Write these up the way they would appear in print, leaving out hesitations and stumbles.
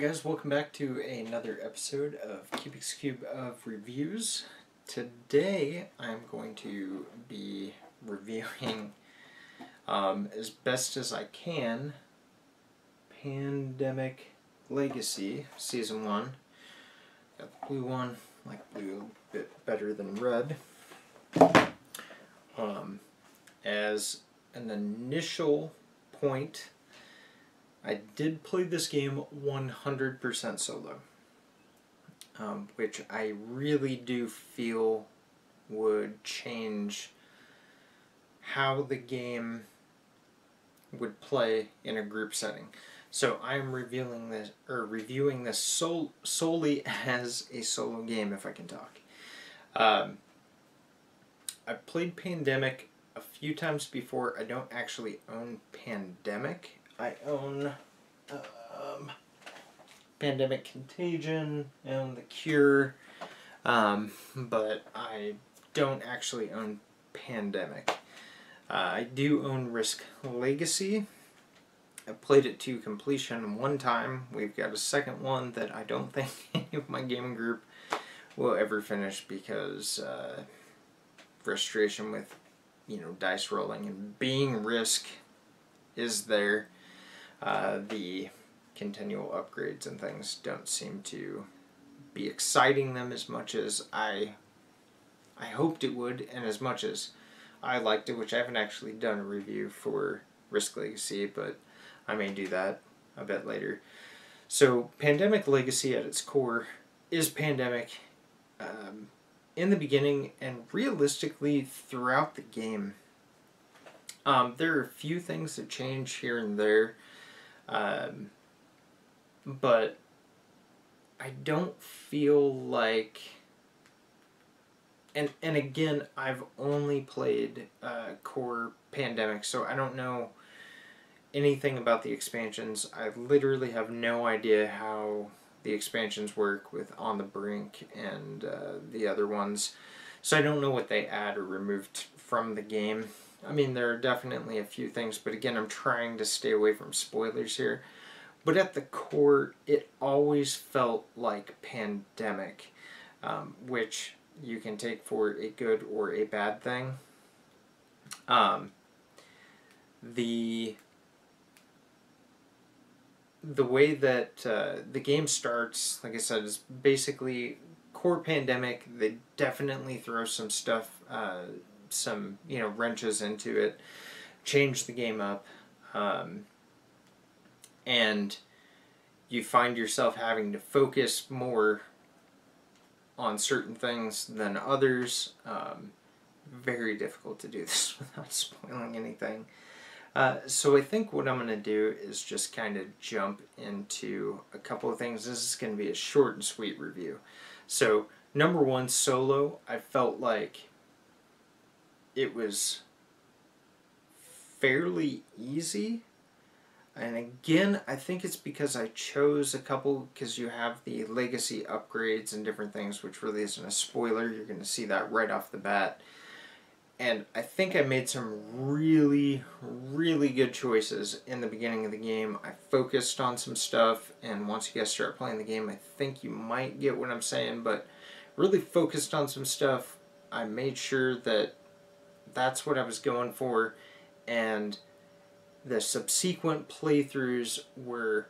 guys, welcome back to another episode of Cubiccube of Reviews. Today I'm going to be reviewing, as best as I can, Pandemic Legacy Season 1. Got the blue one, like blue a bit better than red. As an initial point, I did play this game 100% solo, which I really do feel would change how the game would play in a group setting. So I'm reviewing this solely as a solo game, if I can talk. I've played Pandemic a few times before. I don't actually own Pandemic. I own Pandemic Contagion, I own The Cure, but I don't actually own Pandemic. I do own Risk Legacy. I played it to completion one time. We've got a second one that I don't think any of my gaming group will ever finish because frustration with, dice rolling and being Risk is there. The continual upgrades and things don't seem to be exciting them as much as I hoped it would, and as much as I liked it, which I haven't actually done a review for Risk Legacy, but I may do that a bit later. So Pandemic Legacy at its core is Pandemic in the beginning and realistically throughout the game. There are a few things that change here and there. But I don't feel like, and again, I've only played core Pandemic, so I don't know anything about the expansions. I literally have no idea how the expansions work with On the Brink and the other ones, so I don't know what they add or removed from the game. I mean, there are definitely a few things, but again, I'm trying to stay away from spoilers here. But at the core, it always felt like Pandemic, which you can take for a good or a bad thing. The way that the game starts, like I said, is basically core Pandemic. They definitely throw some stuff, some wrenches into it, change the game up, and you find yourself having to focus more on certain things than others. Very difficult to do this without spoiling anything. So I think what I'm going to do is just kind of jump into a couple of things. This is going to be a short and sweet review. So number one, solo, I felt like it was fairly easy. And again, I think it's because I chose a couple, because you have the legacy upgrades and different things, which really isn't a spoiler. You're going to see that right off the bat. And I think I made some really, really good choices in the beginning of the game. I focused on some stuff, and once you guys start playing the game, I think you might get what I'm saying, but really focused on some stuff. I made sure that that's what I was going for, and the subsequent playthroughs were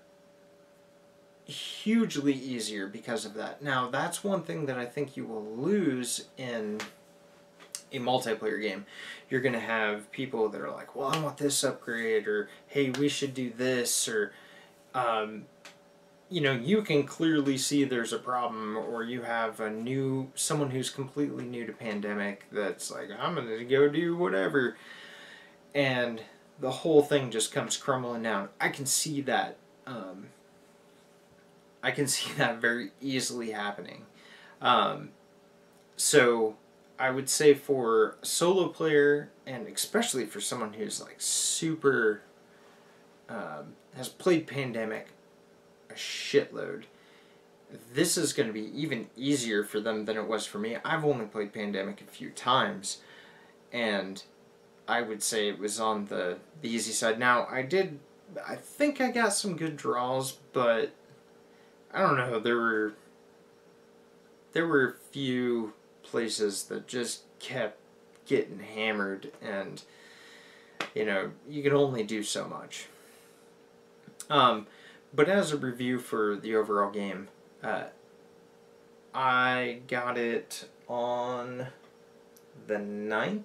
hugely easier because of that. Now, that's one thing that I think you will lose in a multiplayer game. You're going to have people that are like, well, I want this upgrade, or hey, we should do this, or you can clearly see there's a problem, or you have someone who's completely new to Pandemic that's like, I'm going to go do whatever, and the whole thing just comes crumbling down. I can see that. I can see that very easily happening. So I would say for a solo player, and especially for someone who's like super has played Pandemic a shitload, this is going to be even easier for them than it was for me. I've only played Pandemic a few times, and I would say it was on the easy side. Now, I think I got some good draws, but I don't know, there were a few places that just kept getting hammered, and you know, you can only do so much. But as a review for the overall game, I got it on the 9th,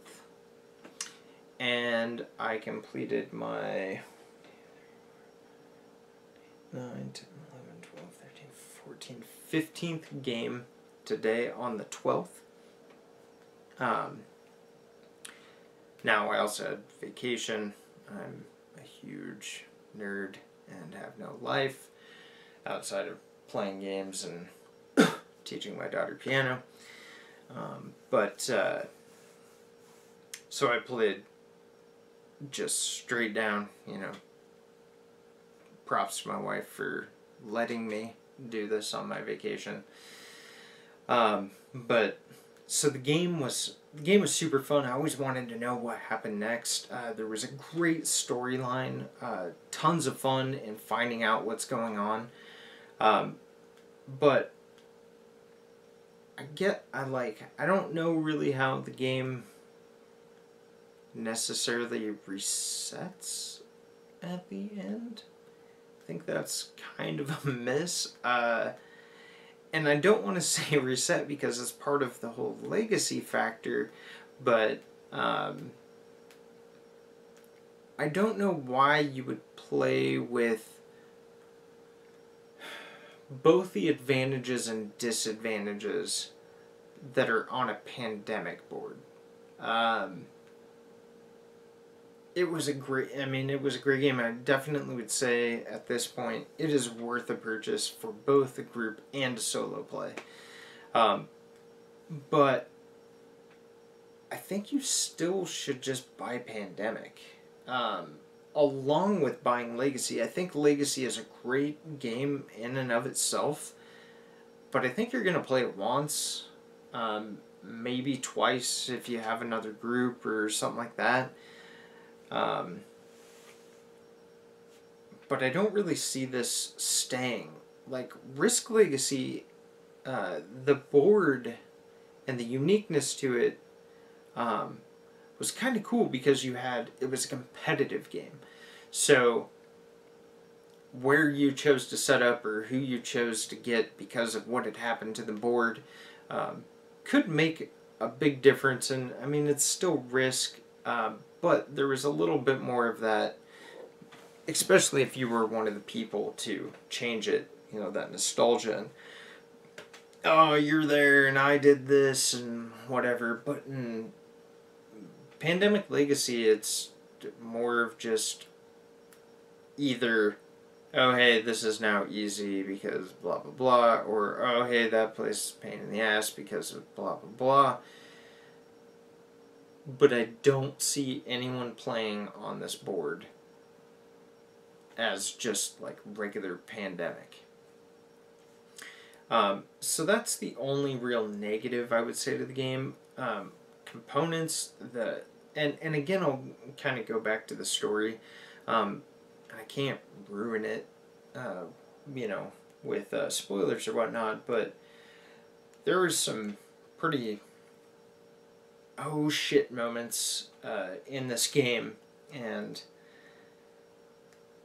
and I completed my 9, 10, 11, 12, 13, 14, 15th game today on the 12th. Now I also had vacation. I'm a huge nerd and have no life outside of playing games and teaching my daughter piano. So I played just straight down, you know. Props to my wife for letting me do this on my vacation. So the game was super fun. I always wanted to know what happened next. There was a great storyline, tons of fun in finding out what's going on. But I don't know really how the game necessarily resets at the end. I think that's kind of a miss. And I don't want to say reset because it's part of the whole legacy factor, but I don't know why you would play with both the advantages and disadvantages that are on a pandemic board. It was a great game. I definitely would say at this point it is worth a purchase for both the group and solo play. But I think you still should just buy Pandemic. Along with buying Legacy. I think Legacy is a great game in and of itself, but I think you're going to play it once, maybe twice if you have another group or something like that. But I don't really see this staying. Like, Risk Legacy, the board and the uniqueness to it was kind of cool because it was a competitive game. So, where you chose to set up or who you chose to get because of what had happened to the board could make a big difference. And, I mean, it's still Risk, but there was a little bit more of that, especially if you were one of the people to change it, you know, that nostalgia. And, oh, you're there and I did this and whatever. But in Pandemic Legacy, it's more of just either, oh, hey, this is now easy because blah, blah, blah, or, oh, hey, that place is a pain in the ass because of blah, blah, blah. But I don't see anyone playing on this board as just like regular Pandemic. So that's the only real negative I would say to the game. Components, and again I'll kind of go back to the story. I can't ruin it, you know, with spoilers or whatnot, but there was some pretty oh shit moments in this game, and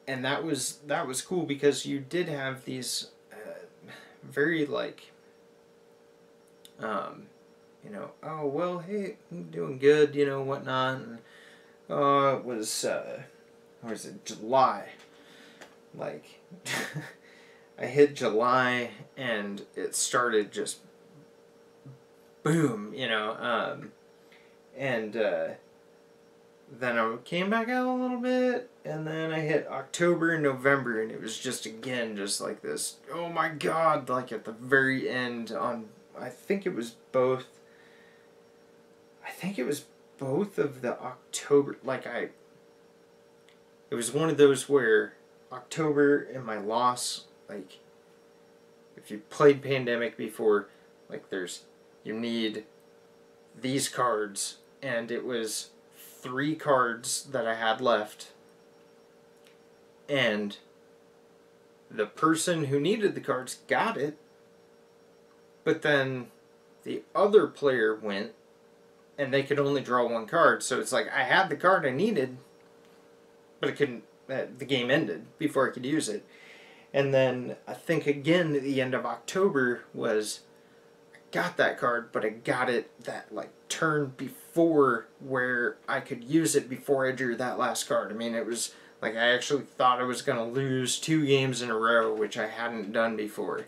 that was cool because you did have these very like you know, oh well, hey, I'm doing good, you know, whatnot, and it was or is it July? Like I hit July and it started just boom, you know, and then I came back out a little bit, and then I hit October and November, and it was just again just like this, oh my god, like at the very end on, I think it was both of the October, like it was one of those where October and my loss, like if you played Pandemic before, like you need these cards, and it was 3 cards that I had left, and the person who needed the cards got it, but then the other player went and they could only draw one card. So it's like I had the card I needed, but it couldn't. The game ended before I could use it. And then I think again at the end of October was I got that card, but I got it that like turn before where I could use it before I drew that last card. I mean, it was like I actually thought I was going to lose 2 games in a row, which I hadn't done before.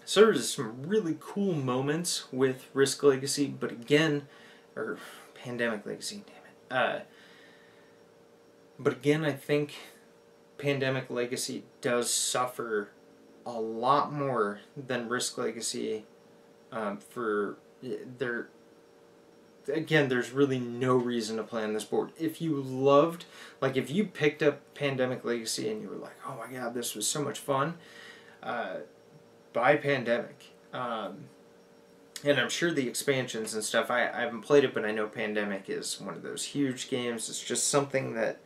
So there's some really cool moments with Risk Legacy, but again, or Pandemic Legacy, damn it. But again, I think Pandemic Legacy does suffer a lot more than Risk Legacy. Again, there's really no reason to play on this board. If you loved, like if you picked up Pandemic Legacy and you were like, oh my god, this was so much fun, buy Pandemic. And I'm sure the expansions and stuff, I haven't played it, but I know Pandemic is one of those huge games. It's just something that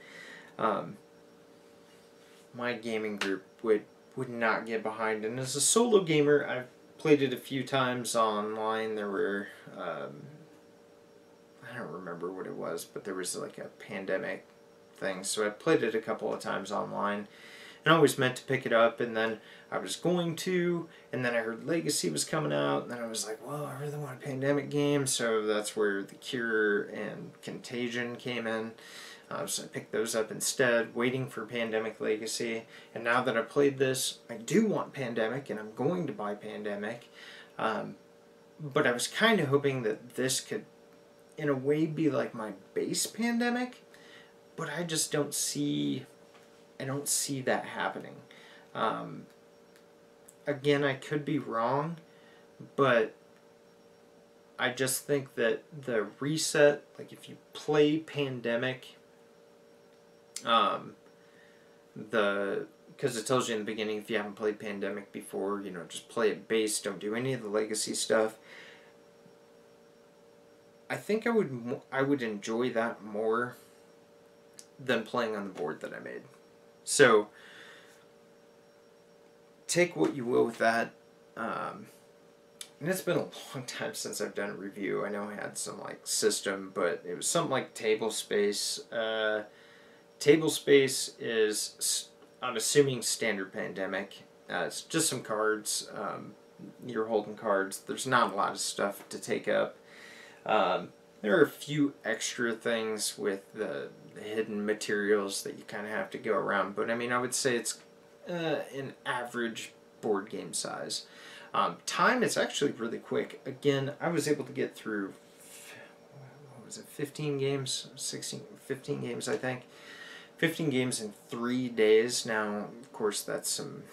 my gaming group would not get behind. And as a solo gamer, I've played it a few times online. There were, I don't remember what it was, but there was like a Pandemic thing. So I played it a couple of times online. And I always meant to pick it up, and then I was going to, and then I heard Legacy was coming out, and then I was like, well, I really want a Pandemic game, so that's where The Cure and Contagion came in. So I picked those up instead, waiting for Pandemic Legacy, and now that I played this, I do want Pandemic, and I'm going to buy Pandemic, but I was kind of hoping that this could, in a way, be like my base Pandemic, but I just don't see... I don't see that happening. Again, I could be wrong, but I just think that the reset, like if you play Pandemic, because it tells you in the beginning if you haven't played Pandemic before, you know, just play it base, don't do any of the Legacy stuff. I think I would enjoy that more than playing on the board that I made. So, take what you will with that. And it's been a long time since I've done a review. I know I had some like system, but it was something like Table Space. Table Space is, I'm assuming, standard Pandemic. It's just some cards. You're holding cards. There's not a lot of stuff to take up. There are a few extra things with the hidden materials that you kind of have to go around, but I mean, I would say it's an average board game size. Time is actually really quick. Again, I was able to get through, what was it, 15 games? 15 games, I think. 15 games in 3 days. Now, of course, that's some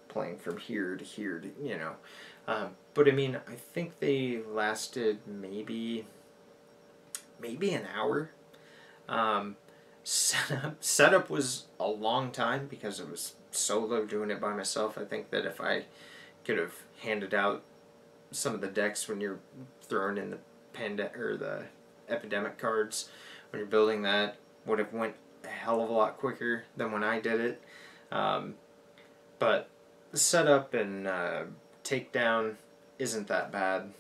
playing from here to here, to, you know. But I mean, I think they lasted maybe an hour. Setup was a long time because it was solo doing it by myself. I think that if I could have handed out some of the decks when you're throwing in the the Epidemic cards when you're building, that would have went a hell of a lot quicker than when I did it. But the setup and takedown isn't that bad.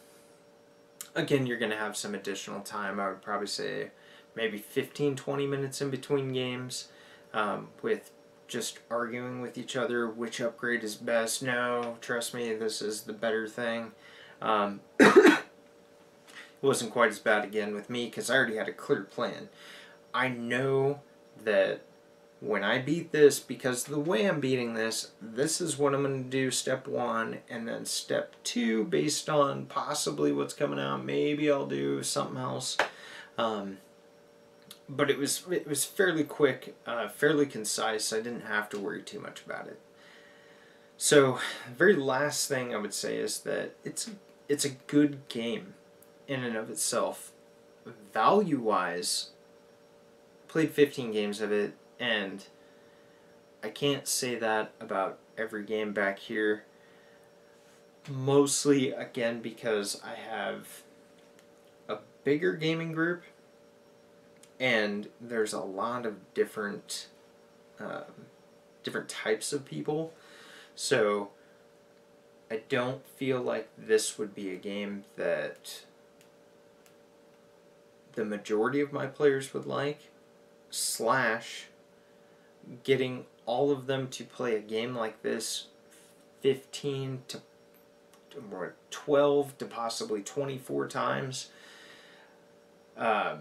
Again, you're going to have some additional time. I would probably say maybe 15-20 minutes in between games with just arguing with each other which upgrade is best. No, trust me, this is the better thing. It wasn't quite as bad again with me because I already had a clear plan. I know that when I beat this, because the way I'm beating this, this is what I'm going to do step 1, and then step 2, based on possibly what's coming out, maybe I'll do something else. But it was fairly quick, fairly concise. I didn't have to worry too much about it. So, the very last thing I would say is that it's a good game in and of itself. Value-wise, played 15 games of it, and I can't say that about every game back here. Mostly, again, because I have a bigger gaming group, and there's a lot of different different types of people. So I don't feel like this would be a game that the majority of my players would like, slash getting all of them to play a game like this 15 to 12 to possibly 24 times. I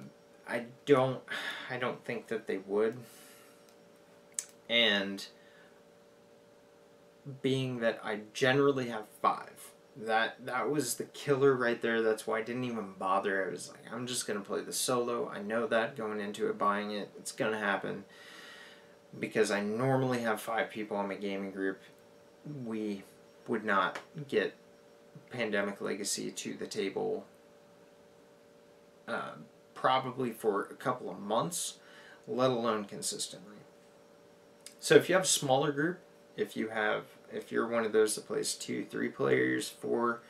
don't think that they would. And being that I generally have 5, that was the killer right there. That's why I didn't even bother. I was like, I'm just gonna play the solo. I know that going into it, buying it, it's gonna happen. Because I normally have 5 people on my gaming group, we would not get Pandemic Legacy to the table probably for a couple of months, let alone consistently. So if you have a smaller group, if you're one of those that plays 2, 3 players, 4,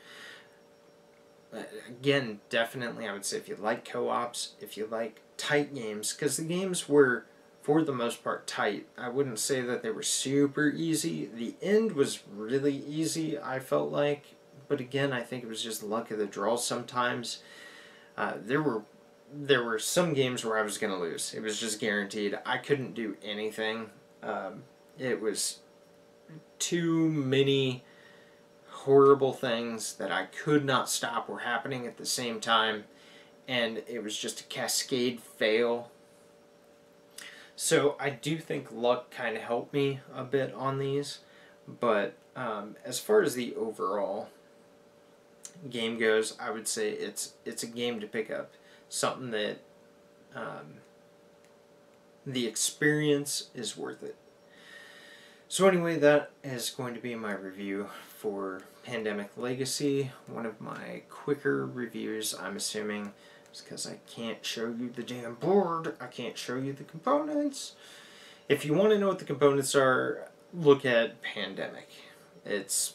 again, definitely I would say if you like co-ops, if you like tight games, because the games were for the most part tight. I wouldn't say that they were super easy. The end was really easy, I felt like, but again, I think it was just luck of the draw sometimes. There were some games where I was going to lose. It was just guaranteed. I couldn't do anything. It was too many horrible things that I could not stop were happening at the same time, and it was just a cascade fail. So I do think luck kind of helped me a bit on these, but as far as the overall game goes, I would say it's a game to pick up. Something that the experience is worth it. So anyway, that is going to be my review for Pandemic Legacy. One of my quicker reviews, I'm assuming, is because I can't show you the damn board. I can't show you the components. If you want to know what the components are, look at Pandemic. It's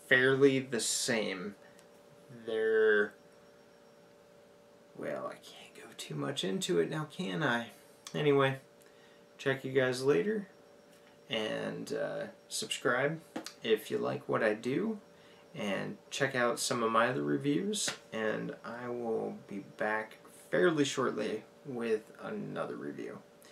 fairly the same. They're... well, I can't go too much into it now, can I? Anyway, check you guys later. And subscribe if you like what I do, and check out some of my other reviews, and I will be back fairly shortly with another review.